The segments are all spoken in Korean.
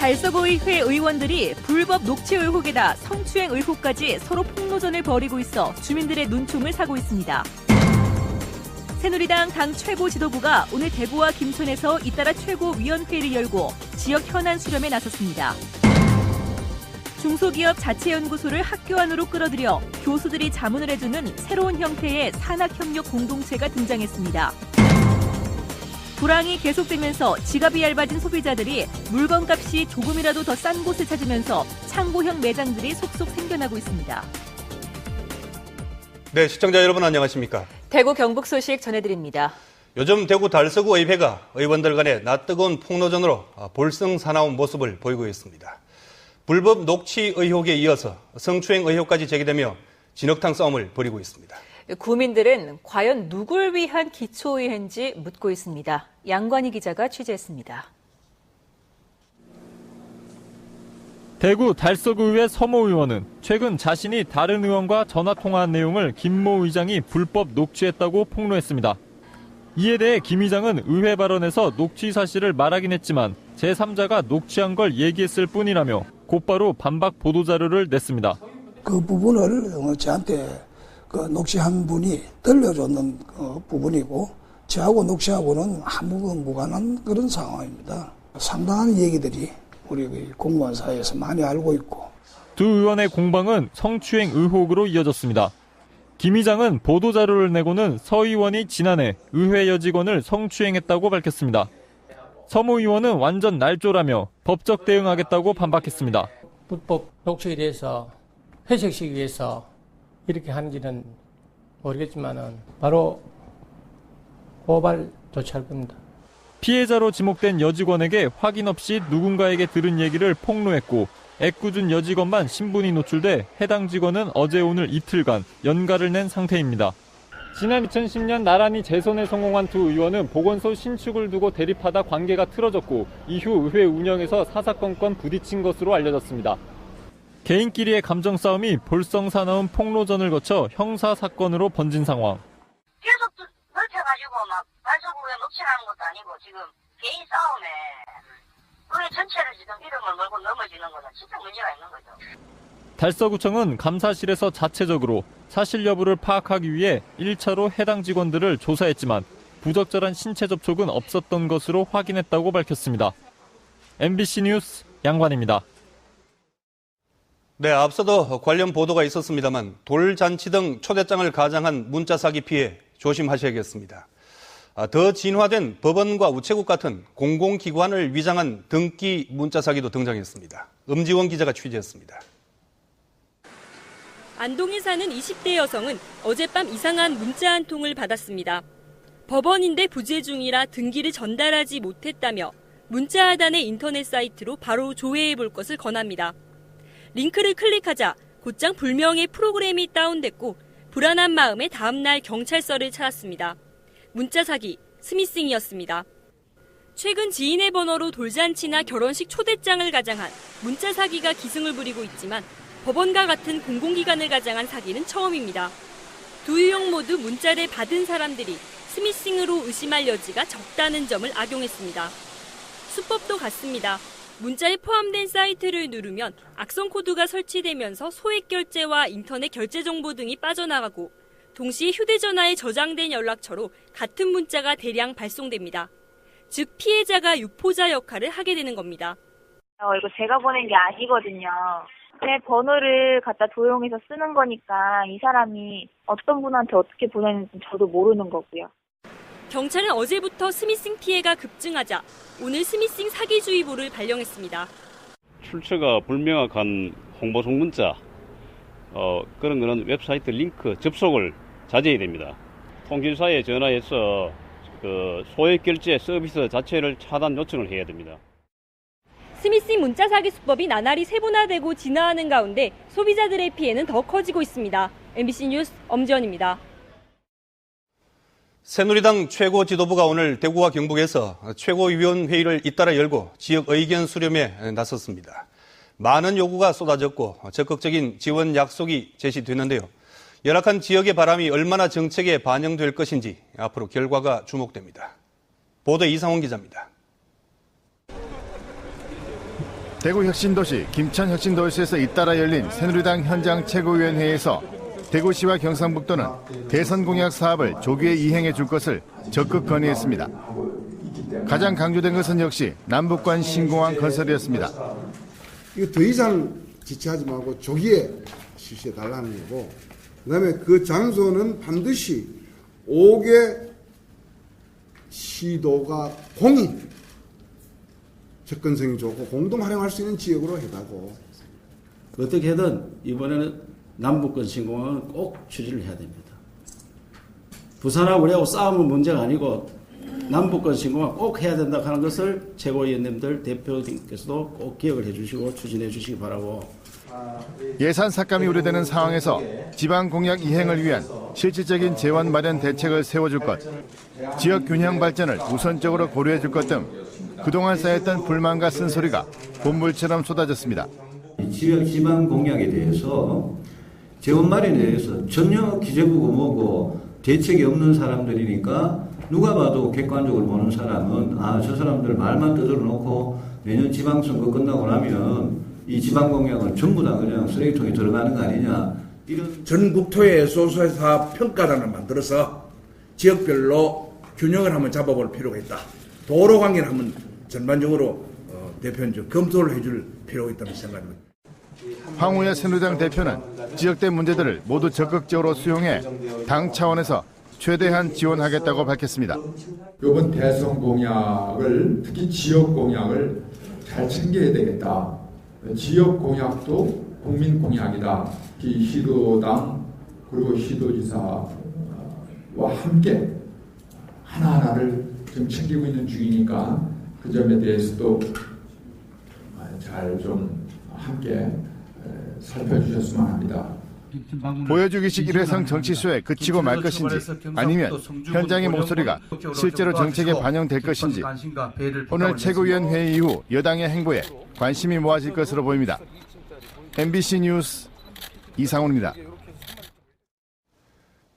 달서구의회 의원들이 불법 녹취 의혹에다 성추행 의혹까지 서로 폭로전을 벌이고 있어 주민들의 눈총을 사고 있습니다. 새누리당 당 최고 지도부가 오늘 대구와 김천에서 잇따라 최고위원회를 열고 지역 현안 수렴에 나섰습니다. 중소기업 자체연구소를 학교 안으로 끌어들여 교수들이 자문을 해주는 새로운 형태의 산학협력 공동체가 등장했습니다. 불황이 계속되면서 지갑이 얇아진 소비자들이 물건값이 조금이라도 더 싼 곳을 찾으면서 창고형 매장들이 속속 생겨나고 있습니다. 네, 시청자 여러분 안녕하십니까? 대구 경북 소식 전해드립니다. 요즘 대구 달서구 의회가 의원들 간의 낯뜨거운 폭로전으로 볼썽사나운 모습을 보이고 있습니다. 불법 녹취 의혹에 이어서 성추행 의혹까지 제기되며 진흙탕 싸움을 벌이고 있습니다. 구민들은 과연 누굴 위한 기초의회인지 묻고 있습니다. 양관희 기자가 취재했습니다. 대구 달서구의회 서모 의원은 최근 자신이 다른 의원과 전화통화한 내용을 김모 의장이 불법 녹취했다고 폭로했습니다. 이에 대해 김 의장은 의회 발언에서 녹취 사실을 말하긴 했지만 제3자가 녹취한 걸 얘기했을 뿐이라며 곧바로 반박 보도자료를 냈습니다. 그 부분을 저한테 녹취한 분이 들려줬는 부분이고 저하고 녹취하고는 아무 무관한 그런 상황입니다. 상당한 얘기들이 우리 공무원 사이에서 많이 알고 있고. 두 의원의 공방은 성추행 의혹으로 이어졌습니다. 김 의장은 보도자료를 내고는 서 의원이 지난해 의회 여직원을 성추행했다고 밝혔습니다. 서모 의원은 완전 날조라며 법적 대응하겠다고 반박했습니다. 불법 녹취에 대해서 회색시키기 위해서 이렇게 하는지는 모르겠지만은 바로 고발 조치할 겁니다. 피해자로 지목된 여직원에게 확인 없이 누군가에게 들은 얘기를 폭로했고 애꿎은 여직원만 신분이 노출돼 해당 직원은 어제 오늘 이틀간 연가를 낸 상태입니다. 지난 2010년 나란히 재선에 성공한 두 의원은 보건소 신축을 두고 대립하다 관계가 틀어졌고 이후 의회 운영에서 사사건건 부딪힌 것으로 알려졌습니다. 개인끼리의 감정 싸움이 볼썽사나운 폭로전을 거쳐 형사사건으로 번진 상황. 계속 넓혀가지고 막 달서구에 녹취하는 것도 아니고 지금 개인 싸움에 의회 전체를 지금 이름을 몰고 넘어지는 거는 진짜 문제가 있는 거죠. 달서구청은 감사실에서 자체적으로 사실 여부를 파악하기 위해 1차로 해당 직원들을 조사했지만 부적절한 신체 접촉은 없었던 것으로 확인했다고 밝혔습니다. MBC 뉴스 양관입니다. 네, 앞서도 관련 보도가 있었습니다만 돌잔치 등 초대장을 가장한 문자 사기 피해 조심하셔야겠습니다. 더 진화된 법원과 우체국 같은 공공기관을 위장한 등기 문자 사기도 등장했습니다. 음지원 기자가 취재했습니다. 안동에 사는 20대 여성은 어젯밤 이상한 문자 한 통을 받았습니다. 법원인데 부재 중이라 등기를 전달하지 못했다며 문자 하단의 인터넷 사이트로 바로 조회해 볼 것을 권합니다. 링크를 클릭하자 곧장 불명의 프로그램이 다운됐고 불안한 마음에 다음날 경찰서를 찾았습니다. 문자 사기, 스미싱이었습니다. 최근 지인의 번호로 돌잔치나 결혼식 초대장을 가장한 문자 사기가 기승을 부리고 있지만 법원과 같은 공공기관을 가장한 사기는 처음입니다. 두 유형 모두 문자를 받은 사람들이 스미싱으로 의심할 여지가 적다는 점을 악용했습니다. 수법도 같습니다. 문자에 포함된 사이트를 누르면 악성 코드가 설치되면서 소액 결제와 인터넷 결제 정보 등이 빠져나가고 동시에 휴대전화에 저장된 연락처로 같은 문자가 대량 발송됩니다. 즉 피해자가 유포자 역할을 하게 되는 겁니다. 이거 제가 보낸 게 아니거든요. 제 번호를 갖다 도용해서 쓰는 거니까 이 사람이 어떤 분한테 어떻게 보냈는지 저도 모르는 거고요. 경찰은 어제부터 스미싱 피해가 급증하자 오늘 스미싱 사기주의보를 발령했습니다. 출처가 불명확한 홍보성 문자, 그런 거는 웹사이트 링크 접속을 자제해야 됩니다. 통신사에 전화해서 소액 결제 서비스 자체를 차단 요청을 해야 됩니다. 스미싱 문자 사기 수법이 나날이 세분화되고 진화하는 가운데 소비자들의 피해는 더 커지고 있습니다. MBC 뉴스 엄지원입니다. 새누리당 최고 지도부가 오늘 대구와 경북에서 최고위원회의를 잇따라 열고 지역 의견 수렴에 나섰습니다. 많은 요구가 쏟아졌고 적극적인 지원 약속이 제시되는데요. 열악한 지역의 바람이 얼마나 정책에 반영될 것인지 앞으로 결과가 주목됩니다. 보도 이상원 기자입니다. 대구 혁신도시 김천혁신도시에서 잇따라 열린 새누리당 현장 최고위원회에서 대구시와 경상북도는 대선 공약 사업을 조기에 이행해 줄 것을 적극 건의했습니다. 가장 강조된 것은 역시 남북 간 신공항 건설이었습니다. 이거 더 이상 지체하지 말고 조기에 실시해 달라는 거고, 그다음에 그 장소는 반드시 5개 시도가 공인 접근성이 좋고 공동 활용할 수 있는 지역으로 해다고. 어떻게든 이번에는 남북권 신공항은 꼭 추진을 해야 됩니다. 부산하고 우리하고 싸우면 문제가 아니고 남북권 신공항 꼭 해야 된다 하는 것을 최고위원님들 대표님께서도 꼭 기억을 해주시고 추진해 주시기 바라고. 예산 삭감이 우려되는 상황에서 지방 공약 이행을 위한 실질적인 재원 마련 대책을 세워줄 것, 지역 균형 발전을 우선적으로 고려해 줄 것 등 그동안 쌓였던 불만과 쓴소리가 본물처럼 쏟아졌습니다. 지역 지방 공약에 대해서 재원 마련에 대해서 전혀 기재부고 뭐고 대책이 없는 사람들이니까 누가 봐도 객관적으로 보는 사람은 저 사람들 말만 떠들어 놓고 내년 지방선거 끝나고 나면 이 지방 공약은 전부 다 그냥 쓰레기통에 들어가는 거 아니냐. 이런 전국토의 소수사업 평가단을 만들어서 지역별로 균형을 한번 잡아볼 필요가 있다. 도로 관계를 한번 전반적으로 대표는 검토를 해줄 필요가 있다는 생각입니다. 황우여 새누리당 대표는 지역대 문제들을 모두 적극적으로 수용해 당 차원에서 최대한 지원하겠다고 밝혔습니다. 이번 대선 공약을, 특히 지역 공약을 잘 챙겨야 되겠다. 지역 공약도 국민 공약이다. 이 시도당 그리고 시도지사와 함께 하나하나를 지금 챙기고 있는 중이니까 그 점에 대해서도 잘 좀 함께 살펴주셨으면 합니다. 보여주기식 일회성 정치쇼에 그치고 말 것인지 아니면 현장의 목소리가 실제로 정책에 반영될 것인지 오늘 최고위원 회의 이후 여당의 행보에 관심이 모아질 것으로 보입니다. MBC 뉴스 이상훈입니다.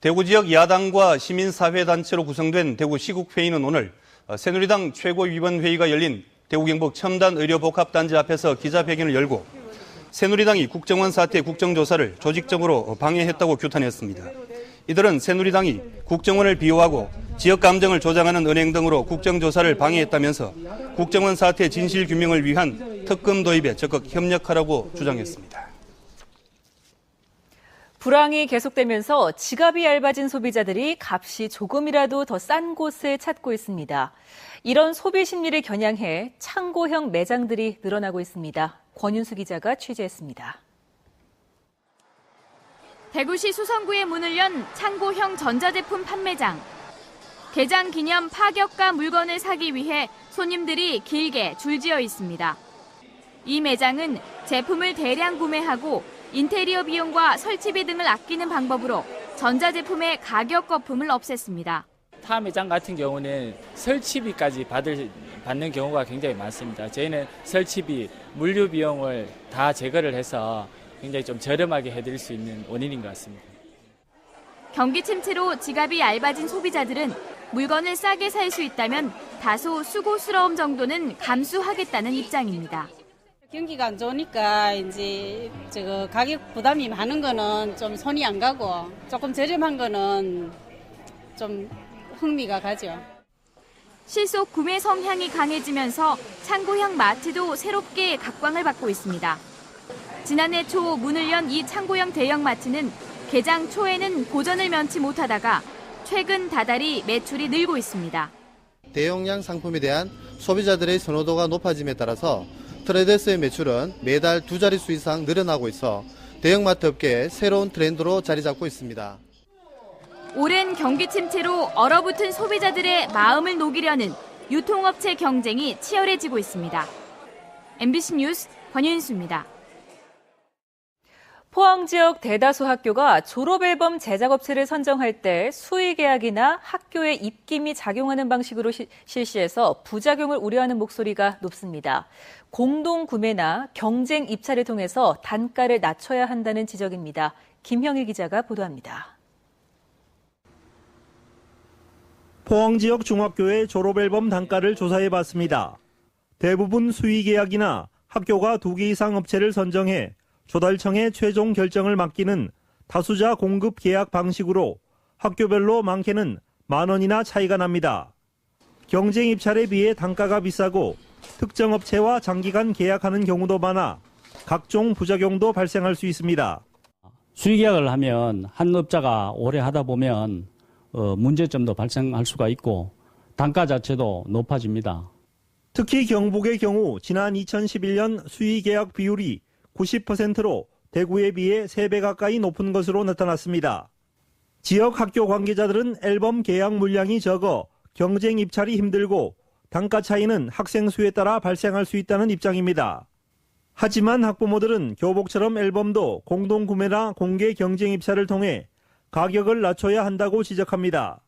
대구 지역 야당과 시민사회단체로 구성된 대구 시국회의는 오늘 새누리당 최고위원회의가 열린 대구 경북 첨단의료복합단지 앞에서 기자회견을 열고 새누리당이 국정원 사태 국정조사를 조직적으로 방해했다고 규탄했습니다. 이들은 새누리당이 국정원을 비호하고 지역 감정을 조장하는 은행 등으로 국정조사를 방해했다면서 국정원 사태 진실 규명을 위한 특검 도입에 적극 협력하라고 주장했습니다. 불황이 계속되면서 지갑이 얇아진 소비자들이 값이 조금이라도 더 싼 곳을 찾고 있습니다. 이런 소비 심리를 겨냥해 창고형 매장들이 늘어나고 있습니다. 권윤수 기자가 취재했습니다. 대구시 수성구에 문을 연 창고형 전자제품 판매장. 개장 기념 파격가 물건을 사기 위해 손님들이 길게 줄지어 있습니다. 이 매장은 제품을 대량 구매하고 인테리어 비용과 설치비 등을 아끼는 방법으로 전자제품의 가격 거품을 없앴습니다. 타 매장 같은 경우는 설치비까지 받는 경우가 굉장히 많습니다. 저희는 설치비, 물류 비용을 다 제거를 해서 굉장히 좀 저렴하게 해드릴 수 있는 원인인 것 같습니다. 경기 침체로 지갑이 얇아진 소비자들은 물건을 싸게 살 수 있다면 다소 수고스러움 정도는 감수하겠다는 입장입니다. 경기가 안 좋으니까 이제 가격 부담이 많은 거는 좀 손이 안 가고 조금 저렴한 거는 좀 흥미가 가죠. 실속 구매 성향이 강해지면서 창고형 마트도 새롭게 각광을 받고 있습니다. 지난해 초 문을 연 이 창고형 대형마트는 개장 초에는 고전을 면치 못하다가 최근 다달이 매출이 늘고 있습니다. 대용량 상품에 대한 소비자들의 선호도가 높아짐에 따라서 트레이더스의 매출은 매달 2자릿수 이상 늘어나고 있어 대형마트 업계의 새로운 트렌드로 자리 잡고 있습니다. 오랜 경기 침체로 얼어붙은 소비자들의 마음을 녹이려는 유통업체 경쟁이 치열해지고 있습니다. MBC 뉴스 권윤수입니다. 포항 지역 대다수 학교가 졸업앨범 제작업체를 선정할 때 수의계약이나 학교의 입김이 작용하는 방식으로 실시해서 부작용을 우려하는 목소리가 높습니다. 공동구매나 경쟁 입찰을 통해서 단가를 낮춰야 한다는 지적입니다. 김형일 기자가 보도합니다. 포항 지역 중학교의 졸업앨범 단가를 조사해봤습니다. 대부분 수의계약이나 학교가 2개 이상 업체를 선정해 조달청에 최종 결정을 맡기는 다수자 공급 계약 방식으로 학교별로 많게는 10,000원이나 차이가 납니다. 경쟁 입찰에 비해 단가가 비싸고 특정 업체와 장기간 계약하는 경우도 많아 각종 부작용도 발생할 수 있습니다. 수의계약을 하면 한 업자가 오래 하다 보면 문제점도 발생할 수가 있고 단가 자체도 높아집니다. 특히 경북의 경우 지난 2011년 수의계약 비율이 90%로 대구에 비해 3배 가까이 높은 것으로 나타났습니다. 지역 학교 관계자들은 앨범 계약 물량이 적어 경쟁 입찰이 힘들고 단가 차이는 학생 수에 따라 발생할 수 있다는 입장입니다. 하지만 학부모들은 교복처럼 앨범도 공동구매나 공개 경쟁 입찰을 통해 가격을 낮춰야 한다고 지적합니다.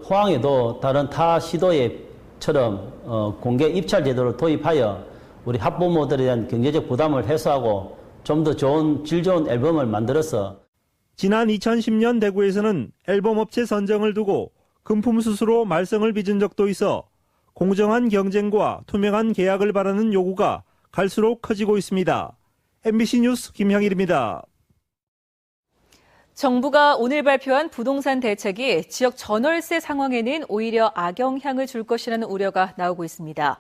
포항에도 다른 타 시도에처럼 공개 입찰 제도를 도입하여 우리 학부모들에 대한 경제적 부담을 해소하고 좀 더 좋은 질 좋은 앨범을 만들어서 지난 2010년 대구에서는 앨범 업체 선정을 두고 금품 수수로 말썽을 빚은 적도 있어 공정한 경쟁과 투명한 계약을 바라는 요구가 갈수록 커지고 있습니다. MBC 뉴스 김형일입니다. 정부가 오늘 발표한 부동산 대책이 지역 전월세 상황에는 오히려 악영향을 줄 것이라는 우려가 나오고 있습니다.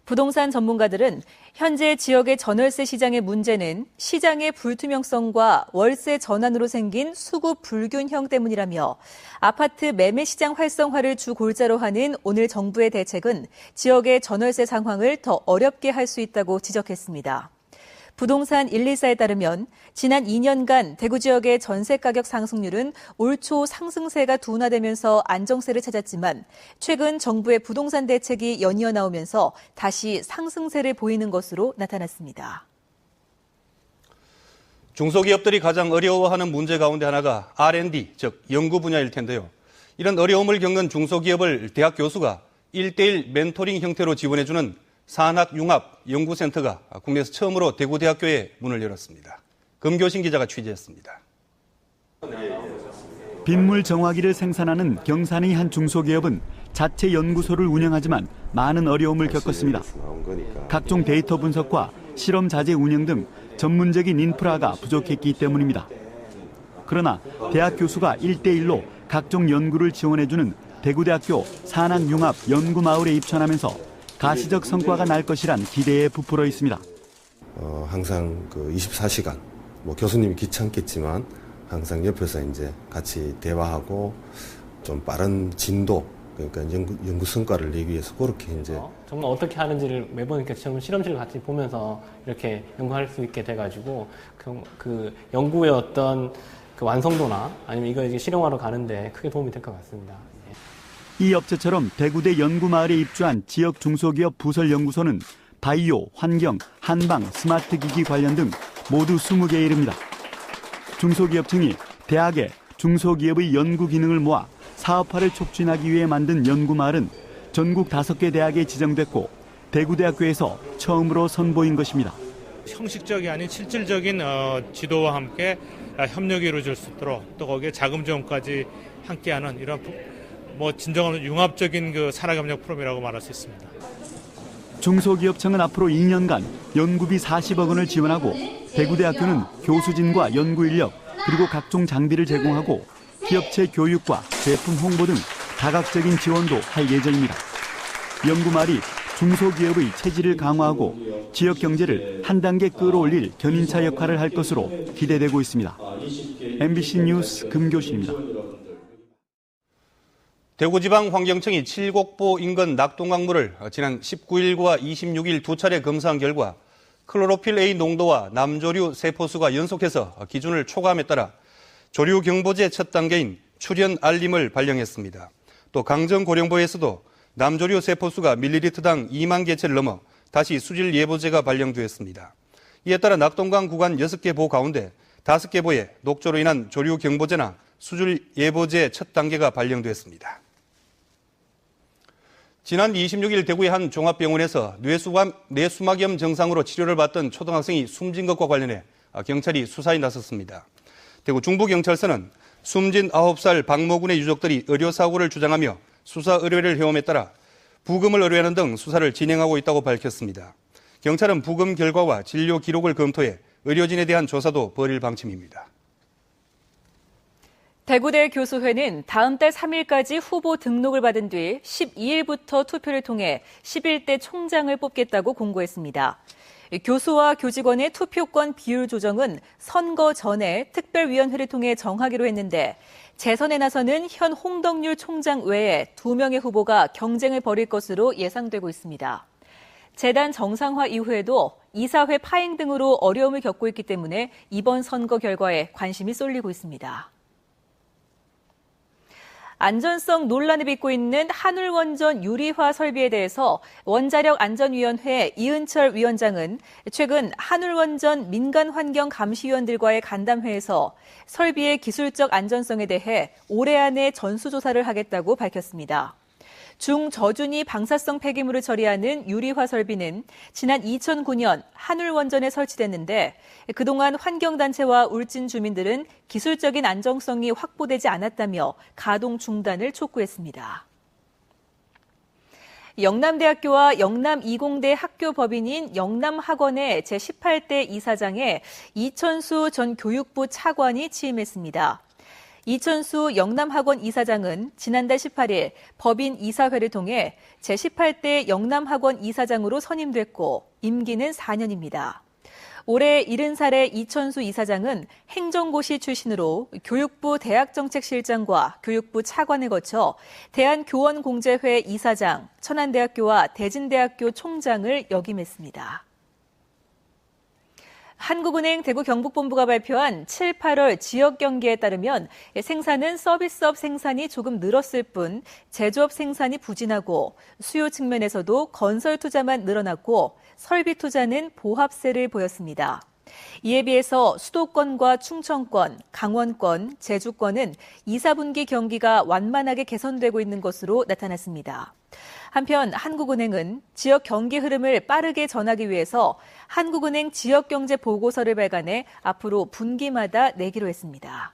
부동산 전문가들은 현재 지역의 전월세 시장의 문제는 시장의 불투명성과 월세 전환으로 생긴 수급 불균형 때문이라며 아파트 매매 시장 활성화를 주 골자로 하는 오늘 정부의 대책은 지역의 전월세 상황을 더 어렵게 할 수 있다고 지적했습니다. 부동산 124에 따르면 지난 2년간 대구 지역의 전세 가격 상승률은 올 초 상승세가 둔화되면서 안정세를 찾았지만 최근 정부의 부동산 대책이 연이어 나오면서 다시 상승세를 보이는 것으로 나타났습니다. 중소기업들이 가장 어려워하는 문제 가운데 하나가 R&D, 즉 연구 분야일 텐데요. 이런 어려움을 겪는 중소기업을 대학 교수가 1:1 멘토링 형태로 지원해주는 산학융합연구센터가 국내에서 처음으로 대구대학교에 문을 열었습니다. 금교신 기자가 취재했습니다. 빗물 정화기를 생산하는 경산의 한 중소기업은 자체 연구소를 운영하지만 많은 어려움을 겪었습니다. 각종 데이터 분석과 실험 자재 운영 등 전문적인 인프라가 부족했기 때문입니다. 그러나 대학 교수가 1:1로 각종 연구를 지원해주는 대구대학교 산학융합연구마을에 입천하면서 가시적 성과가 날 것이란 기대에 부풀어 있습니다. 항상 24시간, 교수님이 귀찮겠지만 항상 옆에서 이제 같이 대화하고 좀 빠른 진도, 그러니까 연구 성과를 내기 위해서 그렇게 이제 정말 어떻게 하는지를 매번 이렇게 실험실을 같이 보면서 이렇게 연구할 수 있게 돼가지고 그 연구의 어떤 그 완성도나 아니면 이거 실용화로 가는데 크게 도움이 될 것 같습니다. 이 업체처럼 대구대 연구마을에 입주한 지역 중소기업 부설연구소는 바이오, 환경, 한방, 스마트 기기 관련 등 모두 20개에 이릅니다. 중소기업청이 대학에 중소기업의 연구 기능을 모아 사업화를 촉진하기 위해 만든 연구마을은 전국 5개 대학에 지정됐고 대구대학교에서 처음으로 선보인 것입니다. 형식적이 아닌 실질적인 지도와 함께 협력이 이루어질 수 있도록 또 거기에 자금 지원까지 함께하는 이런 진정한 융합적인 산학협력 프로그램이라고 말할 수 있습니다. 중소기업청은 앞으로 2년간 연구비 40억 원을 지원하고 대구대학교는 교수진과 연구 인력 그리고 각종 장비를 제공하고 기업체 교육과 제품 홍보 등 다각적인 지원도 할 예정입니다. 연구마을이 중소기업의 체질을 강화하고 지역 경제를 한 단계 끌어올릴 견인차 역할을 할 것으로 기대되고 있습니다. MBC 뉴스 금교신입니다. 대구지방환경청이 칠곡보 인근 낙동강물을 지난 19일과 26일 2차례 검사한 결과 클로로필 A 농도와 남조류 세포수가 연속해서 기준을 초과함에 따라 조류 경보제 첫 단계인 출현 알림을 발령했습니다. 또 강정고령보에서도 남조류 세포수가 밀리리터당 2만 개체를 넘어 다시 수질 예보제가 발령되었습니다. 이에 따라 낙동강 구간 6개 보 가운데 5개 보에 녹조로 인한 조류 경보제나 수질 예보제 첫 단계가 발령됐습니다. 지난 26일 대구의 한 종합병원에서 뇌수막염 증상으로 치료를 받던 초등학생이 숨진 것과 관련해 경찰이 수사에 나섰습니다. 대구 중부경찰서는 숨진 9살 박모군의 유족들이 의료사고를 주장하며 수사 의뢰를 해옴에 따라 부검을 의뢰하는 등 수사를 진행하고 있다고 밝혔습니다. 경찰은 부검 결과와 진료 기록을 검토해 의료진에 대한 조사도 벌일 방침입니다. 대구대 교수회는 다음 달 3일까지 후보 등록을 받은 뒤 12일부터 투표를 통해 11대 총장을 뽑겠다고 공고했습니다. 교수와 교직원의 투표권 비율 조정은 선거 전에 특별위원회를 통해 정하기로 했는데 재선에 나서는 현 홍덕률 총장 외에 2명의 후보가 경쟁을 벌일 것으로 예상되고 있습니다. 재단 정상화 이후에도 이사회 파행 등으로 어려움을 겪고 있기 때문에 이번 선거 결과에 관심이 쏠리고 있습니다. 안전성 논란을 빚고 있는 한울원전 유리화 설비에 대해서 원자력안전위원회 이은철 위원장은 최근 한울원전 민간환경감시위원들과의 간담회에서 설비의 기술적 안전성에 대해 올해 안에 전수조사를 하겠다고 밝혔습니다. 중저준위 방사성 폐기물을 처리하는 유리화 설비는 지난 2009년 한울원전에 설치됐는데 그동안 환경단체와 울진 주민들은 기술적인 안정성이 확보되지 않았다며 가동 중단을 촉구했습니다. 영남대학교와 영남이공대 학교 법인인 영남학원의 제18대 이사장에 이천수 전 교육부 차관이 취임했습니다. 이천수 영남학원 이사장은 지난달 18일 법인 이사회를 통해 제18대 영남학원 이사장으로 선임됐고 임기는 4년입니다. 올해 70살의 이천수 이사장은 행정고시 출신으로 교육부 대학정책실장과 교육부 차관을 거쳐 대한교원공제회 이사장, 천안대학교와 대진대학교 총장을 역임했습니다. 한국은행 대구경북본부가 발표한 7, 8월 지역 경기에 따르면 생산은 서비스업 생산이 조금 늘었을 뿐 제조업 생산이 부진하고 수요 측면에서도 건설 투자만 늘어났고 설비 투자는 보합세를 보였습니다. 이에 비해서 수도권과 충청권, 강원권, 제주권은 2, 4분기 경기가 완만하게 개선되고 있는 것으로 나타났습니다. 한편 한국은행은 지역 경기 흐름을 빠르게 전하기 위해서 한국은행 지역경제 보고서를 발간해 앞으로 분기마다 내기로 했습니다.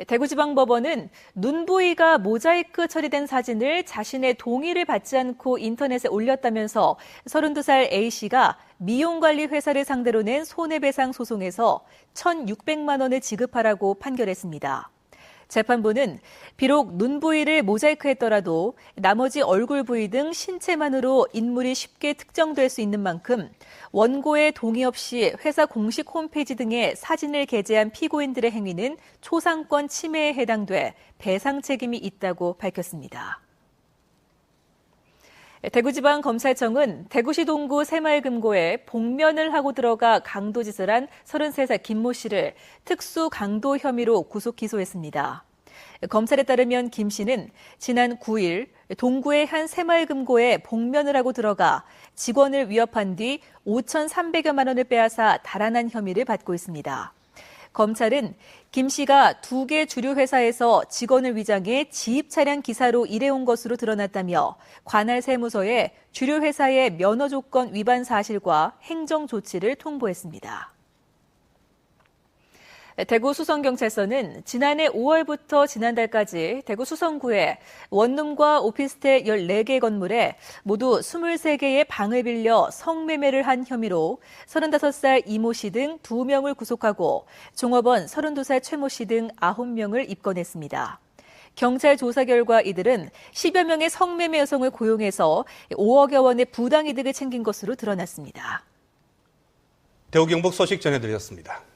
대구지방법원은 눈 부위가 모자이크 처리된 사진을 자신의 동의를 받지 않고 인터넷에 올렸다면서 32살 A씨가 미용관리 회사를 상대로 낸 손해배상 소송에서 1,600만 원을 지급하라고 판결했습니다. 재판부는 비록 눈 부위를 모자이크했더라도 나머지 얼굴 부위 등 신체만으로 인물이 쉽게 특정될 수 있는 만큼 원고의 동의 없이 회사 공식 홈페이지 등에 사진을 게재한 피고인들의 행위는 초상권 침해에 해당돼 배상 책임이 있다고 밝혔습니다. 대구지방검찰청은 대구시 동구 새마을금고에 복면을 하고 들어가 강도짓을 한 33살 김모 씨를 특수 강도 혐의로 구속 기소했습니다. 검찰에 따르면 김 씨는 지난 9일 동구의 한 새마을금고에 복면을 하고 들어가 직원을 위협한 뒤 5,300여만 원을 빼앗아 달아난 혐의를 받고 있습니다. 검찰은 김 씨가 2개 주류 회사에서 직원을 위장해 지입 차량 기사로 일해온 것으로 드러났다며 관할 세무서에 주류 회사의 면허 조건 위반 사실과 행정 조치를 통보했습니다. 대구 수성경찰서는 지난해 5월부터 지난달까지 대구 수성구에 원룸과 오피스텔 14개 건물에 모두 23개의 방을 빌려 성매매를 한 혐의로 35살 이모 씨 등 2명을 구속하고 종업원 32살 최모 씨 등 9명을 입건했습니다. 경찰 조사 결과 이들은 10여 명의 성매매 여성을 고용해서 5억여 원의 부당이득을 챙긴 것으로 드러났습니다. 대구 경북 소식 전해드렸습니다.